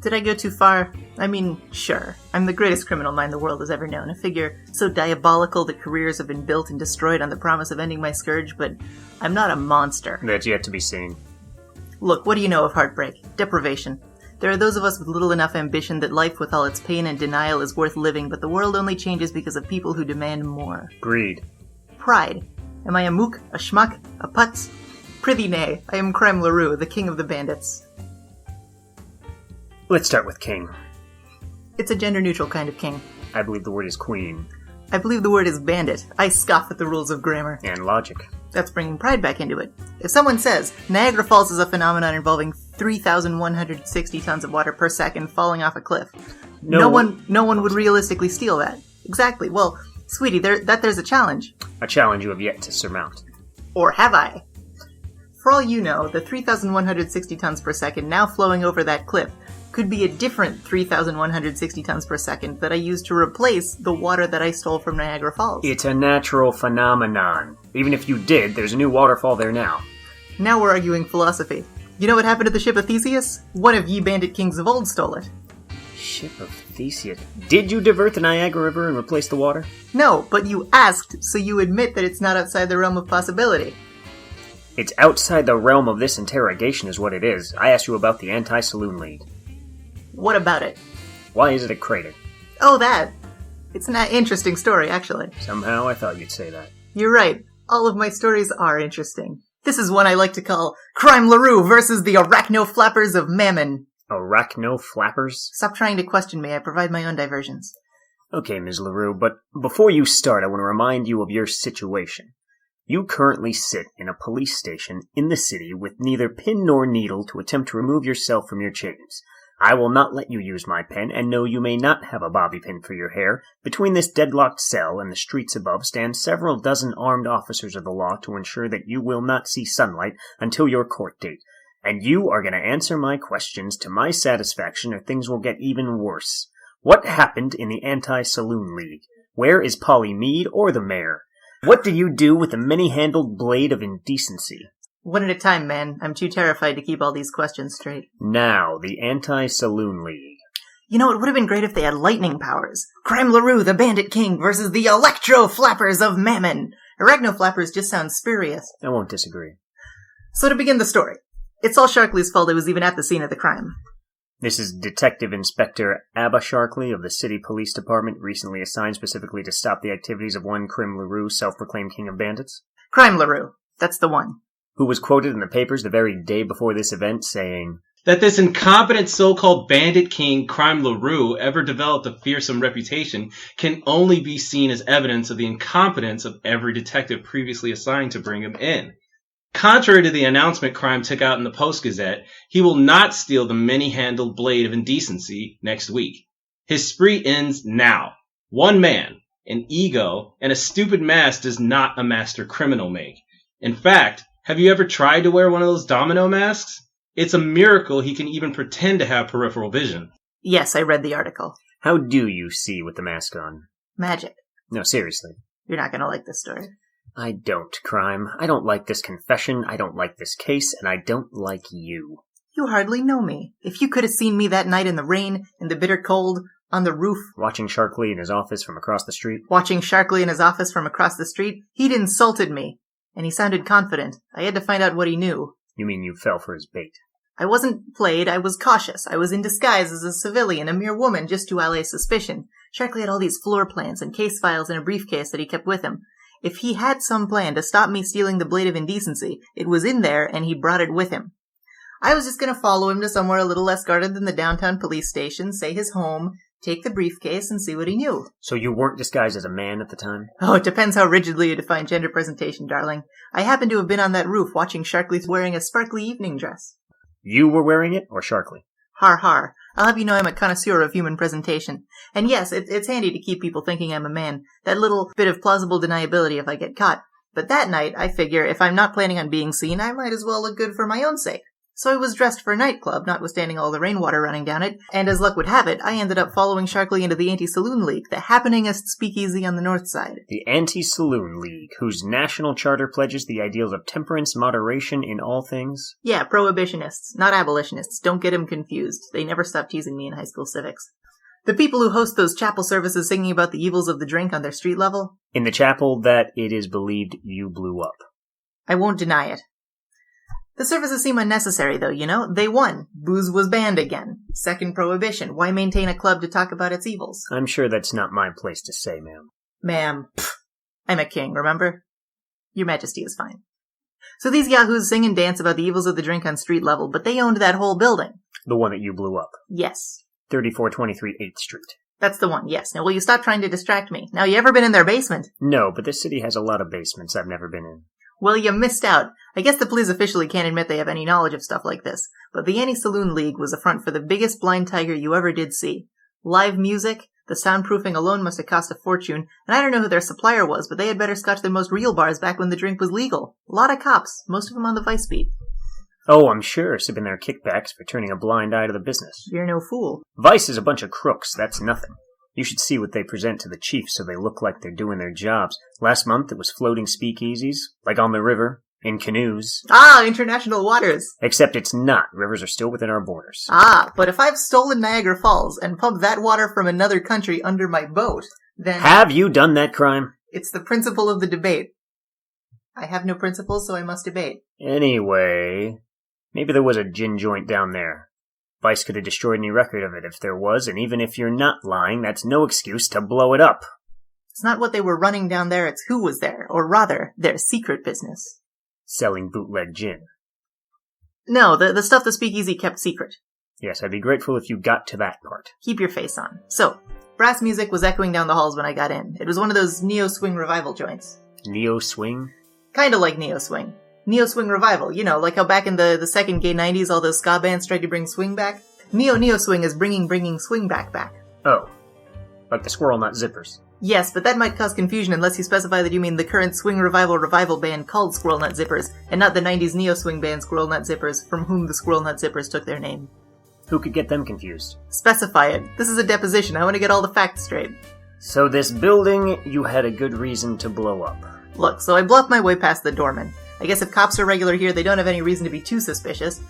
Did I go too far? I mean, sure. I'm the greatest criminal mind the world has ever known, a figure so diabolical that careers have been built and destroyed on the promise of ending my scourge, but I'm not a monster. That's yet to be seen. Look, what do you know of heartbreak? Deprivation. There are those of us with little enough ambition that life with all its pain and denial is worth living, but the world only changes because of people who demand more. Greed. Pride. Am I a mook, a schmuck, a putz? Prithee nay, I am Chryme LaRoux, the king of the bandits. Let's start with king. It's a gender-neutral kind of king. I believe the word is queen. I believe the word is bandit. I scoff at the rules of grammar. And logic. That's bringing pride back into it. If someone says, Niagara Falls is a phenomenon involving 3,160 tons of water per second falling off a cliff, no one would realistically steal that. Exactly. Well, sweetie, there's a challenge. A challenge you have yet to surmount. Or have I? For all you know, the 3,160 tons per second now flowing over that cliff could be a different 3,160 tons per second that I used to replace the water that I stole from Niagara Falls. It's a natural phenomenon. Even if you did, there's a new waterfall there now. Now we're arguing philosophy. You know what happened to the ship of Theseus? One of ye bandit kings of old stole it. Ship of Theseus. Did you divert the Niagara River and replace the water? No, but you asked, so you admit that it's not outside the realm of possibility. It's outside the realm of this interrogation is what it is. I asked you about the Anti-Saloon League. What about it? Why is it a crater? Oh, that. It's an interesting story, actually. Somehow I thought you'd say that. You're right. All of my stories are interesting. This is one I like to call Chryme LaRoux versus the Arachno-Flappers of Mammon. Arachno-Flappers? Stop trying to question me. I provide my own diversions. Okay, Ms. LaRoux, but before you start, I want to remind you of your situation. You currently sit in a police station in the city with neither pin nor needle to attempt to remove yourself from your chains. I will not let you use my pen, and no, you may not have a bobby pin for your hair. Between this deadlocked cell and the streets above stand several dozen armed officers of the law to ensure that you will not see sunlight until your court date. And you are going to answer my questions to my satisfaction, or things will get even worse. What happened in the Anti-Saloon League? Where is Polly Meade or the mayor? What do you do with the many-handled blade of indecency? One at a time, man. I'm too terrified to keep all these questions straight. Now, the Anti-Saloon League. You know, it would have been great if they had lightning powers. Chryme LaRoux, the Bandit King, versus the Electro-Flappers of Mammon. Arachno-Flappers just sounds spurious. I won't disagree. So to begin the story, it's all Sharkley's fault I was even at the scene of the crime. This is Detective Inspector Abba Sharkley of the City Police Department, recently assigned specifically to stop the activities of one Chryme LaRoux, self-proclaimed king of bandits. Chryme LaRoux. That's the one. Who was quoted in the papers the very day before this event saying, that this incompetent so-called Bandit King Chryme LaRoux ever developed a fearsome reputation can only be seen as evidence of the incompetence of every detective previously assigned to bring him in. Contrary to the announcement Chryme took out in the Post-Gazette, he will not steal the many-handled blade of indecency next week. His spree ends now. One man, an ego, and a stupid mask does not a master criminal make. In fact, have you ever tried to wear one of those domino masks? It's a miracle he can even pretend to have peripheral vision. Yes, I read the article. How do you see with the mask on? Magic. No, seriously. You're not gonna like this story. I don't, Chryme. I don't like this confession, I don't like this case, and I don't like you. You hardly know me. If you could have seen me that night in the rain, in the bitter cold, on the roof... Watching Sharkley in his office from across the street? Watching Sharkley in his office from across the street, he'd insulted me. And he sounded confident. I had to find out what he knew. You mean you fell for his bait? I wasn't played, I was cautious. I was in disguise as a civilian, a mere woman, just to allay suspicion. Sharkley had all these floor plans and case files in a briefcase that he kept with him. If he had some plan to stop me stealing the blade of indecency, it was in there and he brought it with him. I was just gonna follow him to somewhere a little less guarded than the downtown police station, say his home, take the briefcase, and see what he knew. So you weren't disguised as a man at the time? Oh, it depends how rigidly you define gender presentation, darling. I happened to have been on that roof watching Sharkley wearing a sparkly evening dress. You were wearing it, or Sharkley? Har har. I'll have you know I'm a connoisseur of human presentation. And yes, it's handy to keep people thinking I'm a man. That little bit of plausible deniability if I get caught. But that night, I figure if I'm not planning on being seen, I might as well look good for my own sake. So I was dressed for a nightclub, notwithstanding all the rainwater running down it, and as luck would have it, I ended up following Sharkly into the Anti-Saloon League, the happeningest speakeasy on the north side. The Anti-Saloon League, whose national charter pledges the ideals of temperance, moderation in all things? Yeah, prohibitionists, not abolitionists. Don't get 'em confused. They never stopped teasing me in high school civics. The people who host those chapel services singing about the evils of the drink on their street level? In the chapel that it is believed you blew up. I won't deny it. The services seem unnecessary, though, you know? They won. Booze was banned again. Second prohibition. Why maintain a club to talk about its evils? I'm sure that's not my place to say, ma'am. Ma'am. Pfft. I'm a king, remember? Your Majesty is fine. So these yahoos sing and dance about the evils of the drink on street level, but they owned that whole building. The one that you blew up. Yes. 3423 8th Street. That's the one, yes. Now will you stop trying to distract me? Now, you ever been in their basement? No, but this city has a lot of basements I've never been in. Well, you missed out. I guess the police officially can't admit they have any knowledge of stuff like this, but the Anti-Saloon League was a front for the biggest blind tiger you ever did see. Live music, the soundproofing alone must have cost a fortune, and I don't know who their supplier was, but they had better scotch than most real bars back when the drink was legal. A lot of cops, most of them on the vice beat. Oh, I'm sure, sipping their kickbacks for turning a blind eye to the business. You're no fool. Vice is a bunch of crooks, that's nothing. You should see what they present to the chief so they look like they're doing their jobs. Last month it was floating speakeasies, like on the river, in canoes. Ah, international waters. Except it's not. Rivers are still within our borders. Ah, but if I've stolen Niagara Falls and pumped that water from another country under my boat, then... Have you done that crime? It's the principle of the debate. I have no principles, so I must debate. Anyway, maybe there was a gin joint down there. Vice could have destroyed any record of it if there was, and even if you're not lying, that's no excuse to blow it up. It's not what they were running down there, it's who was there, or rather, their secret business. Selling bootleg gin. No, the stuff the speakeasy kept secret. Yes, I'd be grateful if you got to that part. Keep your face on. So, brass music was echoing down the halls when I got in. It was one of those neo-swing revival joints. Neo-swing? Kinda like neo-swing. Neo-swing revival, you know, like how back in the second gay 90s all those ska bands tried to bring swing back. Neo-swing is bringing swing back. Oh. Like the Squirrel Nut Zippers. Yes, but that might cause confusion unless you specify that you mean the current swing revival band called Squirrel Nut Zippers, and not the 90s neo-swing band Squirrel Nut Zippers, from whom the Squirrel Nut Zippers took their name. Who could get them confused? Specify it. This is a deposition. I want to get all the facts straight. So this building, you had a good reason to blow up. Look, so I bluffed my way past the doorman. I guess if cops are regular here, they don't have any reason to be too suspicious.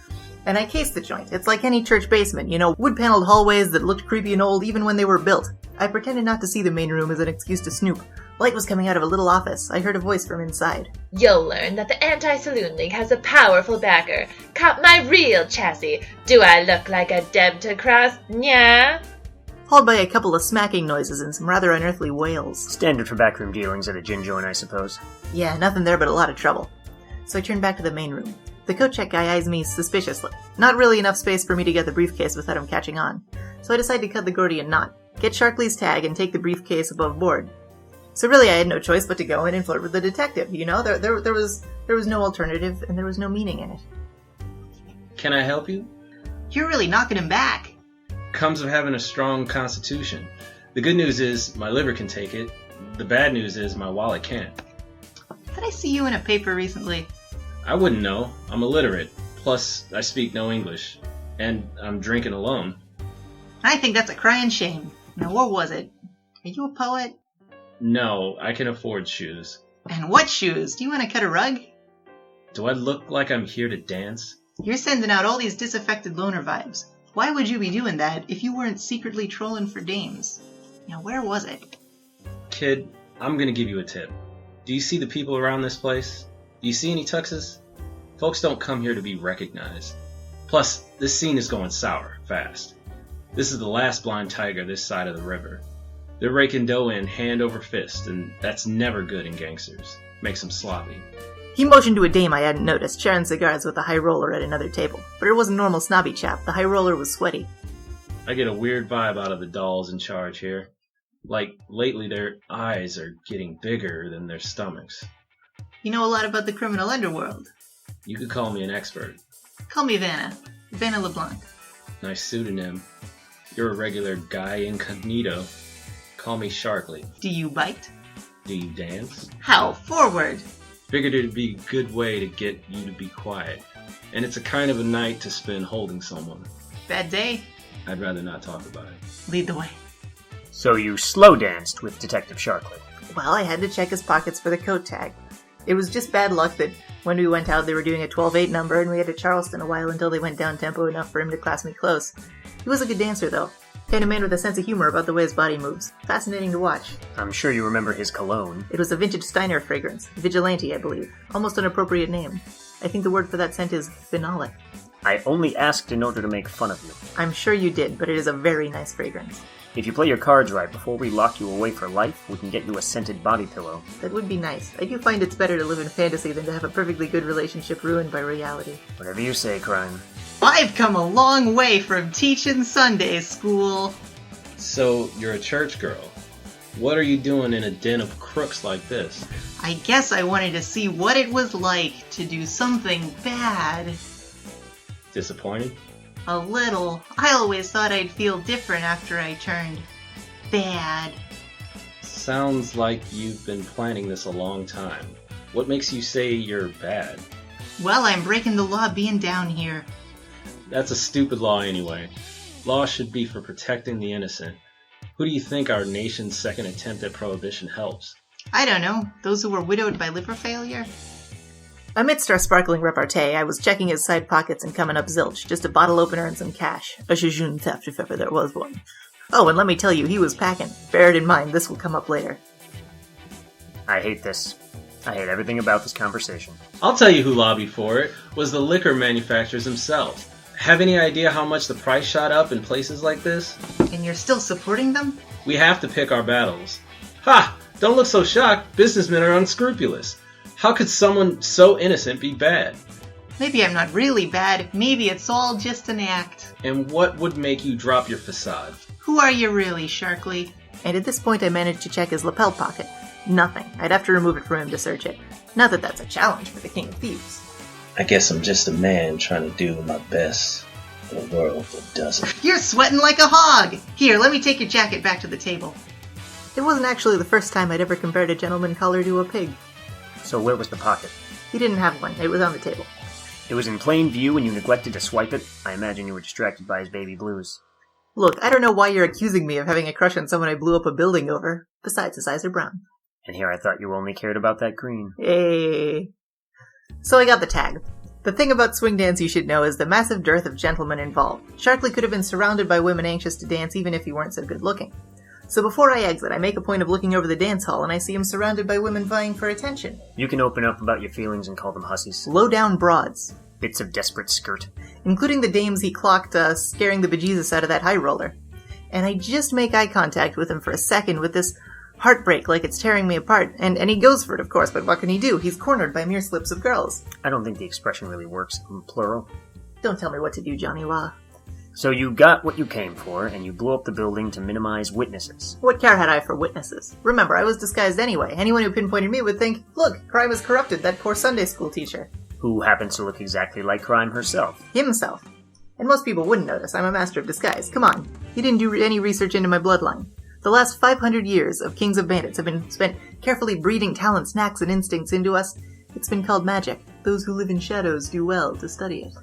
And I cased the joint. It's like any church basement, you know, wood-paneled hallways that looked creepy and old even when they were built. I pretended not to see the main room as an excuse to snoop. Light was coming out of a little office. I heard a voice from inside. You'll learn that the Anti-Saloon League has a powerful backer. Cop my real chassis. Do I look like a Deb to cross? Nya? Followed by a couple of smacking noises and some rather unearthly wails. Standard for backroom dealings at a gin joint, I suppose. Yeah, nothing there but a lot of trouble. So I turned back to the main room. The coat check guy eyes me suspiciously. Not really enough space for me to get the briefcase without him catching on. So I decide to cut the Gordian knot, get Sharkly's tag, and take the briefcase above board. So really I had no choice but to go in and flirt with the detective, you know? There was no alternative, and there was no meaning in it. Can I help you? You're really knocking him back. Comes of having a strong constitution. The good news is my liver can take it. The bad news is my wallet can't. Did I see you in a paper recently? I wouldn't know. I'm illiterate. Plus, I speak no English. And I'm drinking alone. I think that's a crying shame. Now, what was it? Are you a poet? No, I can afford shoes. And what shoes? Do you want to cut a rug? Do I look like I'm here to dance? You're sending out all these disaffected loner vibes. Why would you be doing that if you weren't secretly trolling for dames? Now, where was it? Kid, I'm gonna give you a tip. Do you see the people around this place? Do you see any tuxes? Folks don't come here to be recognized. Plus, this scene is going sour, fast. This is the last blind tiger this side of the river. They're raking dough in hand over fist, and that's never good in gangsters. Makes them sloppy. He motioned to a dame I hadn't noticed, sharing cigars with a high roller at another table. But it wasn't normal snobby chap. The high roller was sweaty. I get a weird vibe out of the dolls in charge here. Like, lately their eyes are getting bigger than their stomachs. You know a lot about the criminal underworld. You could call me an expert. Call me Vanna. Vanna LeBlanc. Nice pseudonym. You're a regular guy incognito. Call me Sharkly. Do you bite? Do you dance? How? Forward. Figured it'd be a good way to get you to be quiet. and it's a kind of a night to spend holding someone. Bad day? I'd rather not talk about it. Lead the way. So you slow danced with Detective Sharkley. Well, I had to check his pockets for the coat tag. It was just bad luck that when we went out they were doing a 12/8 number and we had to Charleston a while until they went down tempo enough for him to class me close. He was a good dancer though. Kind of man with a sense of humor about the way his body moves. Fascinating to watch. I'm sure you remember his cologne. It was a vintage Steiner fragrance. Vigilante, I believe. Almost an appropriate name. I think the word for that scent is phenolic. I only asked in order to make fun of you. I'm sure you did, but it is a very nice fragrance. If you play your cards right before we lock you away for life, we can get you a scented body pillow. That would be nice. I do find it's better to live in fantasy than to have a perfectly good relationship ruined by reality. Whatever you say, Chryme. I've come a long way from teaching Sunday school. So, you're a church girl. What are you doing in a den of crooks like this? I guess I wanted to see what it was like to do something bad. Disappointed? A little. I always thought I'd feel different after I turned bad. Sounds like you've been planning this a long time. What makes you say you're bad? Well, I'm breaking the law being down here. That's a stupid law anyway. Law should be for protecting the innocent. Who do you think our nation's second attempt at prohibition helps? I don't know. Those who were widowed by liver failure? Amidst our sparkling repartee, I was checking his side pockets and coming up zilch. Just a bottle opener and some cash. A jejune theft if ever there was one. Oh, and let me tell you, he was packing. Bear it in mind, this will come up later. I hate this. I hate everything about this conversation. I'll tell you who lobbied for it. Was the liquor manufacturers themselves. Have any idea how much the price shot up in places like this? And you're still supporting them? We have to pick our battles. Ha! Don't look so shocked. Businessmen are unscrupulous. How could someone so innocent be bad? Maybe I'm not really bad. Maybe it's all just an act. And what would make you drop your facade? Who are you really, Sharkley? And at this point I managed to check his lapel pocket. Nothing. I'd have to remove it from him to search it. Not that that's a challenge for the King of Thieves. I guess I'm just a man trying to do my best in a world that doesn't. You're sweating like a hog! Here, let me take your jacket back to the table. It wasn't actually the first time I'd ever compared a gentleman collar to a pig. So where was the pocket? He didn't have one. It was on the table. It was in plain view and you neglected to swipe it? I imagine you were distracted by his baby blues. Look, I don't know why you're accusing me of having a crush on someone I blew up a building over. Besides, his eyes are brown. And here I thought you only cared about that green. Hey. So I got the tag. The thing about swing dance you should know is the massive dearth of gentlemen involved. Sharkley could have been surrounded by women anxious to dance even if he weren't so good looking. So before I exit, I make a point of looking over the dance hall and I see him surrounded by women vying for attention. You can open up about your feelings and call them hussies. Low-down broads. Bits of desperate skirt. Including the dames he clocked scaring the bejesus out of that high roller. And I just make eye contact with him for a second with this heartbreak like it's tearing me apart. And he goes for it, of course, but what can he do? He's cornered by mere slips of girls. I don't think the expression really works in plural. Don't tell me what to do, Johnny Law. So you got what you came for, and you blew up the building to minimize witnesses. What care had I for witnesses? Remember, I was disguised anyway. Anyone who pinpointed me would think, look, Chryme has corrupted that poor Sunday school teacher. Who happens to look exactly like Chryme herself. Himself. And most people wouldn't notice. I'm a master of disguise. Come on. You didn't do any research into my bloodline. The last 500 years of Kings of Bandits have been spent carefully breeding talents, knacks, and instincts into us. It's been called magic. Those who live in shadows do well to study it.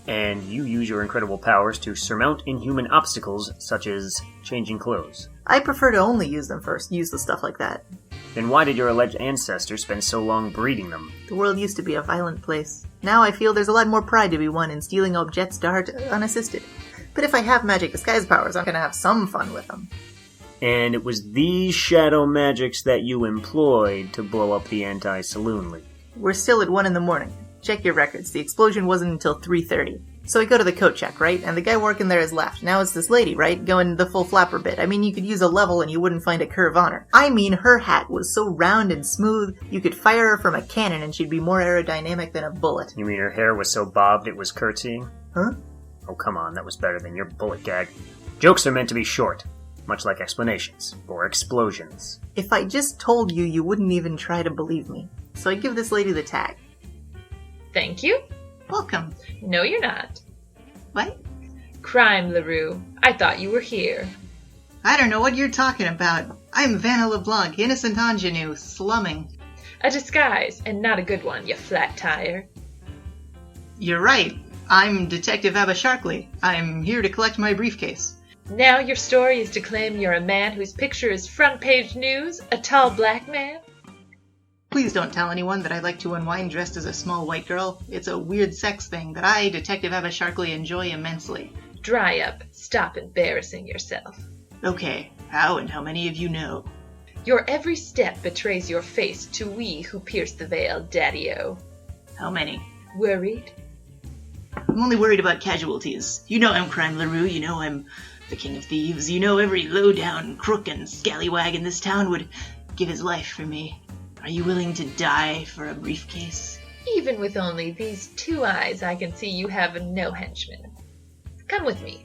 And you use your incredible powers to surmount inhuman obstacles, such as changing clothes. I prefer to only use them first, useless stuff like that. Then why did your alleged ancestors spend so long breeding them? The world used to be a violent place. Now I feel there's a lot more pride to be won in stealing objets d'art unassisted. But if I have magic disguise powers, I'm gonna have some fun with them. And it was these shadow magics that you employed to blow up the Anti-Saloon League. We're still at 1 a.m. Check your records. The explosion wasn't until 3:30. So I go to the coat check, right? And the guy working there has left. Now it's this lady, right? Going the full flapper bit. I mean, you could use a level and you wouldn't find a curve on her. I mean, her hat was so round and smooth, you could fire her from a cannon and she'd be more aerodynamic than a bullet. You mean her hair was so bobbed it was curtsying? Huh? Oh, come on, that was better than your bullet gag. Jokes are meant to be short, much like explanations, or explosions. If I just told you, you wouldn't even try to believe me. So I give this lady the tag. Thank you. Welcome. No, you're not. What? Chryme LaRoux. I thought you were here. I don't know what you're talking about. I'm Vanna LeBlanc, innocent ingenue, slumming. A disguise, and not a good one, you flat tire. You're right. I'm Detective Abby. I'm here to collect my briefcase. Now your story is to claim you're a man whose picture is front-page news, a tall black man? Please don't tell anyone that I like to unwind dressed as a small white girl. It's a weird sex thing that I, Detective Abby, enjoy immensely. Dry up. Stop embarrassing yourself. Okay, how and how many of you know? Your every step betrays your face to we who pierce the veil, Daddy-O. How many? Worried? I'm only worried about casualties. You know I'm Chryme LaRoux, you know I'm the king of thieves, you know every low-down crook and scallywag in this town would give his life for me. Are you willing to die for a briefcase? Even with only these 2 eyes, I can see you have no henchmen. Come with me.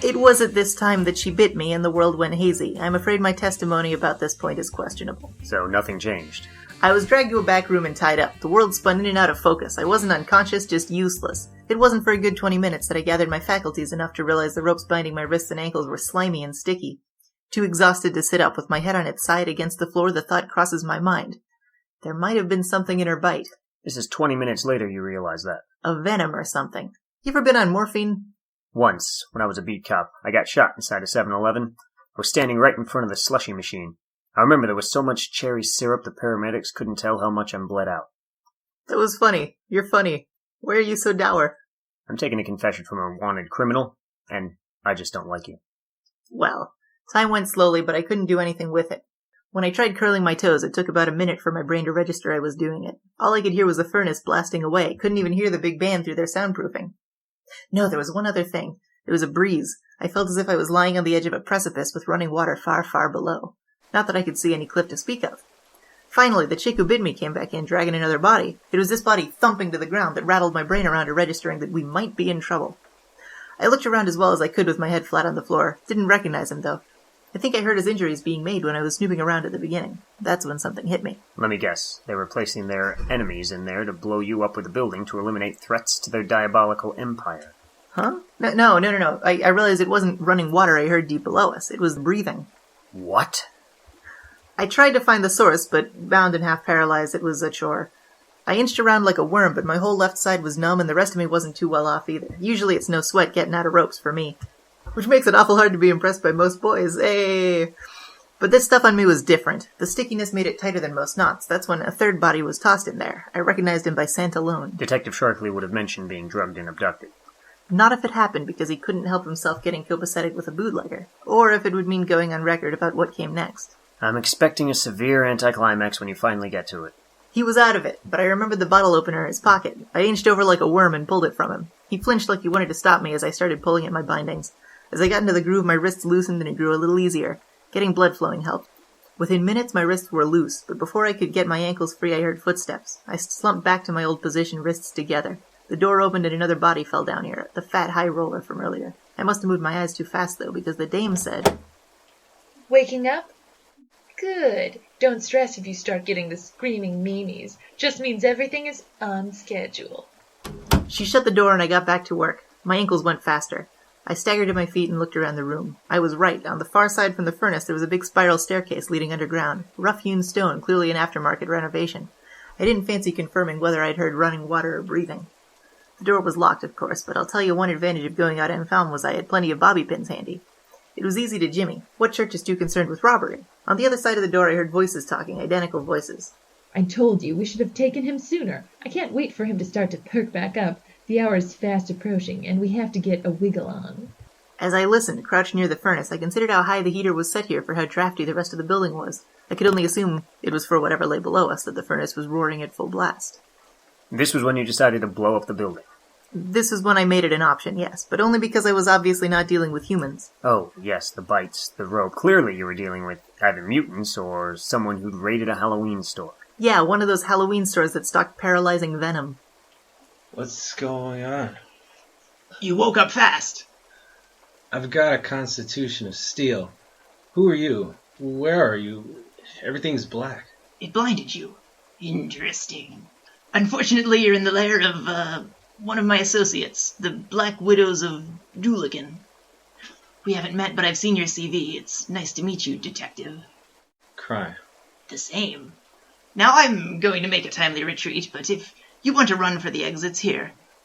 It was at this time that she bit me and the world went hazy. I'm afraid my testimony about this point is questionable. So nothing changed. I was dragged to a back room and tied up. The world spun in and out of focus. I wasn't unconscious, just useless. It wasn't for a good 20 minutes that I gathered my faculties enough to realize the ropes binding my wrists and ankles were slimy and sticky. Too exhausted to sit up with my head on its side against the floor, the thought crosses my mind. There might have been something in her bite. This is 20 minutes later you realize that. A venom or something. You ever been on morphine? Once, when I was a beat cop, I got shot inside a 7-Eleven. I was standing right in front of the slushy machine. I remember there was so much cherry syrup the paramedics couldn't tell how much I'm bled out. That was funny. You're funny. Why are you so dour? I'm taking a confession from a wanted criminal, and I just don't like you. Well, time went slowly, but I couldn't do anything with it. When I tried curling my toes, it took about a minute for my brain to register I was doing it. All I could hear was the furnace blasting away. Couldn't even hear the big band through their soundproofing. No, there was one other thing. There was a breeze. I felt as if I was lying on the edge of a precipice with running water far, far below. Not that I could see any cliff to speak of. Finally, the chick who bid me came back in, dragging another body. It was this body thumping to the ground that rattled my brain around to registering that we might be in trouble. I looked around as well as I could with my head flat on the floor. Didn't recognize him, though. I think I heard his injuries being made when I was snooping around at the beginning. That's when something hit me. Let me guess. They were placing their enemies in there to blow you up with a building to eliminate threats to their diabolical empire. Huh? No. I realized it wasn't running water I heard deep below us. It was breathing. What? I tried to find the source, but bound and half paralyzed, it was a chore. I inched around like a worm, but my whole left side was numb and the rest of me wasn't too well off either. Usually it's no sweat getting out of ropes for me. Which makes it awful hard to be impressed by most boys. Hey! But this stuff on me was different. The stickiness made it tighter than most knots. That's when a third body was tossed in there. I recognized him by scent alone. Detective Sharkley would have mentioned being drugged and abducted. Not if it happened because he couldn't help himself getting copacetic with a bootlegger. Or if it would mean going on record about what came next. I'm expecting a severe anticlimax when you finally get to it. He was out of it, but I remembered the bottle opener in his pocket. I inched over like a worm and pulled it from him. He flinched like he wanted to stop me as I started pulling at my bindings. As I got into the groove, my wrists loosened and it grew a little easier. Getting blood flowing helped. Within minutes, my wrists were loose, but before I could get my ankles free, I heard footsteps. I slumped back to my old position, wrists together. The door opened and another body fell down here, the fat high roller from earlier. I must have moved my eyes too fast, though, because the dame said, Waking up? Good. Don't stress if you start getting the screaming meanies. Just means everything is on schedule. She shut the door and I got back to work. My ankles went faster. I staggered to my feet and looked around the room. I was right. On the far side from the furnace there was a big spiral staircase leading underground. Rough-hewn stone, clearly an aftermarket renovation. I didn't fancy confirming whether I'd heard running water or breathing. The door was locked, of course, but I'll tell you one advantage of going out en femme was I had plenty of bobby pins handy. It was easy to jimmy. What church is too concerned with robbery? On the other side of the door I heard voices talking, identical voices. I told you we should have taken him sooner. I can't wait for him to start to perk back up. The hour is fast approaching, and we have to get a wiggle on. As I listened, crouched near the furnace, I considered how high the heater was set here for how drafty the rest of the building was. I could only assume it was for whatever lay below us that the furnace was roaring at full blast. This was when you decided to blow up the building. This is when I made it an option, yes, but only because I was obviously not dealing with humans. Oh, yes, the bites, the rope. Clearly you were dealing with either mutants or someone who'd raided a Halloween store. Yeah, one of those Halloween stores that stocked paralyzing venom. What's going on? You woke up fast! I've got a constitution of steel. Who are you? Where are you? Everything's black. It blinded you. Interesting. Unfortunately, you're in the lair of, one of my associates, the Black Widows of Dooligan. We haven't met, but I've seen your CV. It's nice to meet you, Detective. Crime. The same. Now I'm going to make a timely retreat, but if you want to run for the exits here,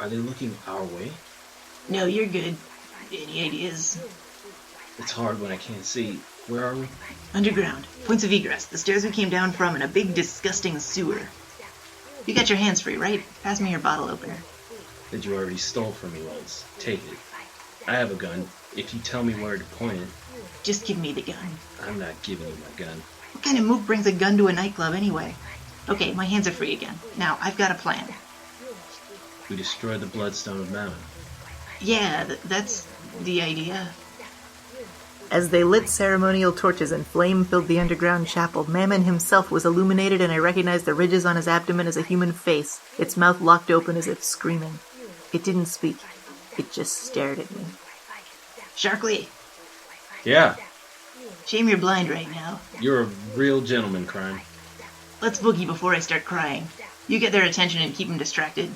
Are they looking our way? No, you're good. Any ideas? It's hard when I can't see. Where are we? Underground. Points of egress. The stairs we came down from and a big, disgusting sewer. You got your hands free, right? Pass me your bottle opener. That you already stole from me once. Take it. I have a gun. If you tell me where to point it. Just give me the gun. I'm not giving you my gun. What kind of mook brings a gun to a nightclub anyway? Okay, my hands are free again. Now, I've got a plan. We destroyed the Bloodstone of Mammon. Yeah, that's the idea. As they lit ceremonial torches and flame filled the underground chapel, Mammon himself was illuminated, and I recognized the ridges on his abdomen as a human face, its mouth locked open as if screaming. It didn't speak. It just stared at me. Sharkley! Yeah, Shame you're blind right now. you're a real gentleman, Chryme. Let's boogie before I start crying. You get their attention and keep them distracted.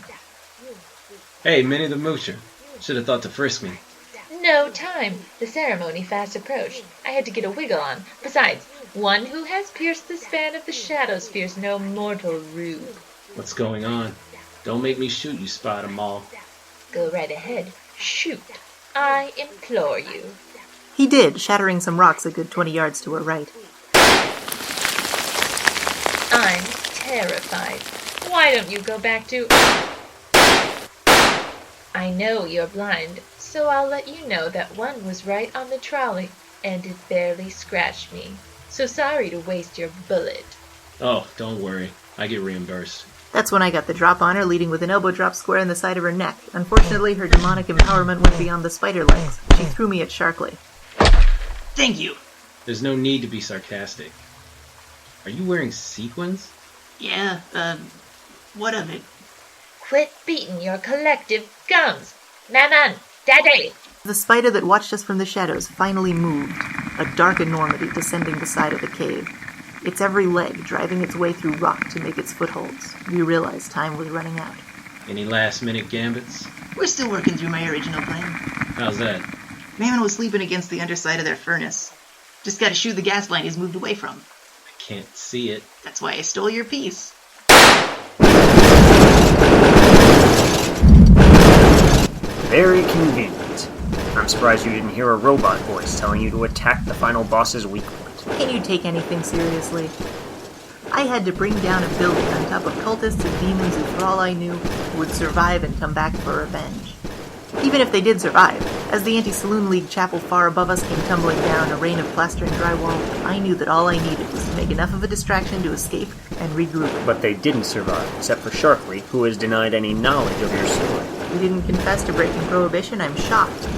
Hey, Minnie the Moocher. Should have thought to frisk me. No time. The ceremony fast approached. I had to get a wiggle on. Besides, one who has pierced the span of the shadows fears no mortal rube. What's going on? Don't make me shoot you, Spider Maul. Go right ahead. Shoot. I implore you. He did, shattering some rocks a good 20 yards to her right. I'm terrified. Why don't you go back to... I know you're blind, so I'll let you know that one was right on the trolley, and it barely scratched me. So sorry to waste your bullet. Oh, don't worry. I get reimbursed. That's when I got the drop on her, leading with an elbow drop square in the side of her neck. Unfortunately, her demonic empowerment went beyond the spider legs. She threw me at Sharkley. Thank you. There's no need to be sarcastic. Are you wearing sequins? Yeah, what of it? Quit beating your collective gums. Mammon! Daddy! The spider that watched us from the shadows finally moved, a dark enormity descending the side of the cave. Its every leg driving its way through rock to make its footholds. We realized time was running out. Any last-minute gambits? We're still working through my original plan. How's that? Mammon was sleeping against the underside of their furnace. Just gotta shoot the gas line he's moved away from. I can't see it. That's why I stole your piece. Very convenient. I'm surprised you didn't hear a robot voice telling you to attack the final boss's weak point. Can you take anything seriously? I had to bring down a building on top of cultists and demons who, for all I knew, would survive and come back for revenge. Even if they did survive, as the Anti-Saloon League chapel far above us came tumbling down, a rain of plaster and drywall, I knew that all I needed was to make enough of a distraction to escape and regroup. But they didn't survive, except for Sharkley, who has denied any knowledge of your story. You didn't confess to breaking prohibition? I'm shocked.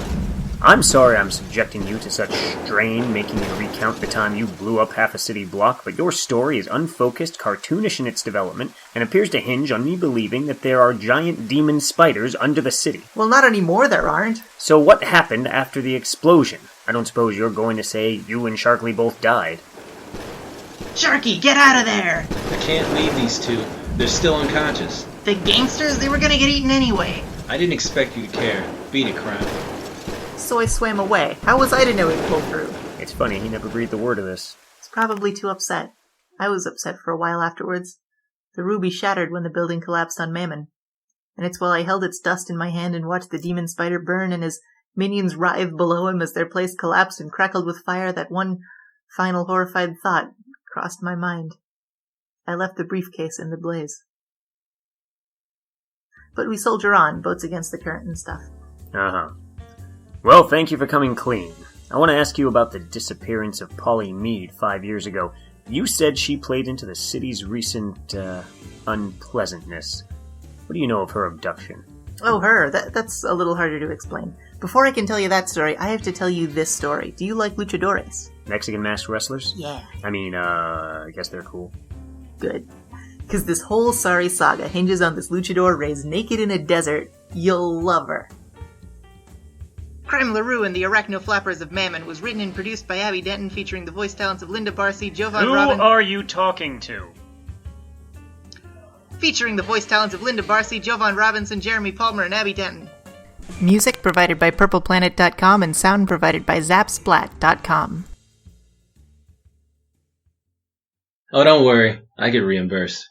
I'm sorry I'm subjecting you to such strain, making you recount the time you blew up half a city block, but your story is unfocused, cartoonish in its development, and appears to hinge on me believing that there are giant demon spiders under the city. Well, not anymore there aren't. So what happened after the explosion? I don't suppose you're going to say you and Sharkley both died. Sharky, get out of there! I can't leave these two. They're still unconscious. The gangsters, they were gonna get eaten anyway. I didn't expect you to care. Beat it, Chryme. So I swam away. How was I to know he'd pull through? It's funny, he never breathed a word of this. He's probably too upset. I was upset for a while afterwards. The ruby shattered when the building collapsed on Mammon. And it's while I held its dust in my hand and watched the demon spider burn and his minions writhe below him as their place collapsed and crackled with fire that one final horrified thought crossed my mind. I left the briefcase in the blaze. But we soldier on, boats against the current and stuff. Uh-huh. Well, thank you for coming clean. I want to ask you about the disappearance of Polly Meade 5 years ago. You said she played into the city's recent, unpleasantness. What do you know of her abduction? Oh, her. That's a little harder to explain. Before I can tell you that story, I have to tell you this story. Do you like luchadores? Mexican masked wrestlers? Yeah. I guess they're cool. Good. Because this whole sorry saga hinges on this luchador raised naked in a desert. You'll love her. Chryme LaRoux and the Arachno-Flappers of Mammon was written and produced by Abby Denton, featuring the voice talents of Linda Barsi, Jovan Robinson... Who are you talking to? Featuring the voice talents of Linda Barsi, Jovan Robinson, Jeremy Palmer, and Abby Denton. Music provided by PurplePlanet.com and sound provided by ZapSplat.com. Oh, don't worry. I get reimbursed.